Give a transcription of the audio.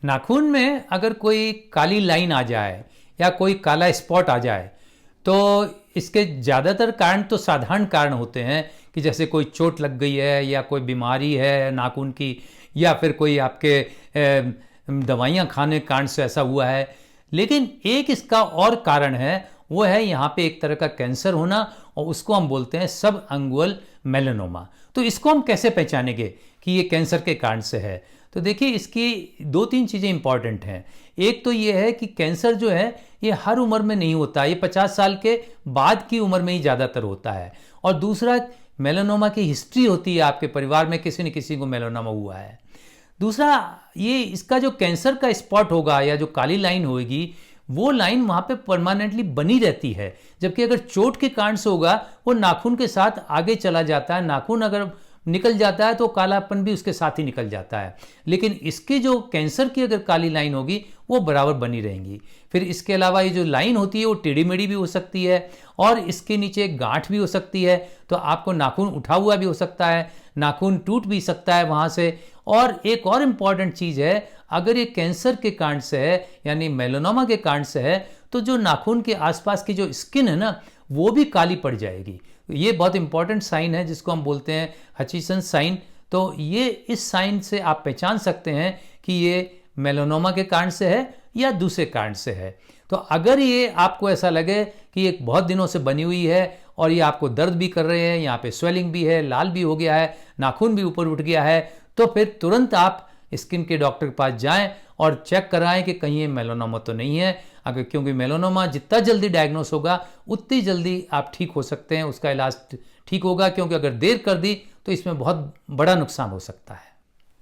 नाखून में अगर कोई काली लाइन आ जाए या कोई काला स्पॉट आ जाए तो इसके ज़्यादातर कारण तो साधारण कारण होते हैं कि जैसे कोई चोट लग गई है या कोई बीमारी है नाखून की, या फिर कोई आपके दवाइयाँ खाने के कारण से ऐसा हुआ है। लेकिन एक इसका और कारण है, वो है यहाँ पे एक तरह का कैंसर होना, और उसको हम बोलते हैं सब अंगुअल मेलानोमा। तो इसको हम कैसे पहचानेंगे कि ये कैंसर के कारण से है? तो देखिए, इसकी दो तीन चीज़ें इंपॉर्टेंट हैं। एक तो ये है कि कैंसर जो है ये हर उम्र में नहीं होता, ये 50 साल के बाद की उम्र में ही ज़्यादातर होता है। और दूसरा, मेलानोमा की हिस्ट्री होती है, आपके परिवार में किसी न किसी को मेलानोमा हुआ है। दूसरा, ये इसका जो कैंसर का स्पॉट होगा या जो काली लाइन होगी, वो लाइन वहाँ पे परमानेंटली बनी रहती है। जबकि अगर चोट के कारण से होगा, वो नाखून के साथ आगे चला जाता है, नाखून अगर निकल जाता है तो कालापन भी उसके साथ ही निकल जाता है। लेकिन इसकी जो कैंसर की अगर काली लाइन होगी वो बराबर बनी रहेंगी। फिर इसके अलावा ये जो लाइन होती है वो टेढ़ी मेढ़ी भी हो सकती है, और इसके नीचे एक गांठ भी हो सकती है, तो आपको नाखून उठा हुआ भी हो सकता है, नाखून टूट भी सकता है वहाँ से। और एक और इम्पॉर्टेंट चीज़ है, अगर ये कैंसर के कारण से है यानी मेलानोमा के कारण से है, तो जो नाखून के आसपास की जो स्किन है ना, वो भी काली पड़ जाएगी। ये बहुत इंपॉर्टेंट साइन है जिसको हम बोलते हैं हचिसन साइन। तो ये इस साइन से आप पहचान सकते हैं कि ये मेलानोमा के कारण से है या दूसरे कारण से है। तो अगर ये आपको ऐसा लगे कि ये बहुत दिनों से बनी हुई है और ये आपको दर्द भी कर रहे हैं, यहाँ पे स्वेलिंग भी है, लाल भी हो गया है, नाखून भी ऊपर उठ गया है, तो फिर तुरंत आप स्किन के डॉक्टर के पास जाएं और चेक कराएं कि कहीं ये मेलानोमा तो नहीं है। अगर, क्योंकि मेलानोमा जितना जल्दी डायग्नोस होगा उतनी जल्दी आप ठीक हो सकते हैं, उसका इलाज ठीक होगा। क्योंकि अगर देर कर दी तो इसमें बहुत बड़ा नुकसान हो सकता है।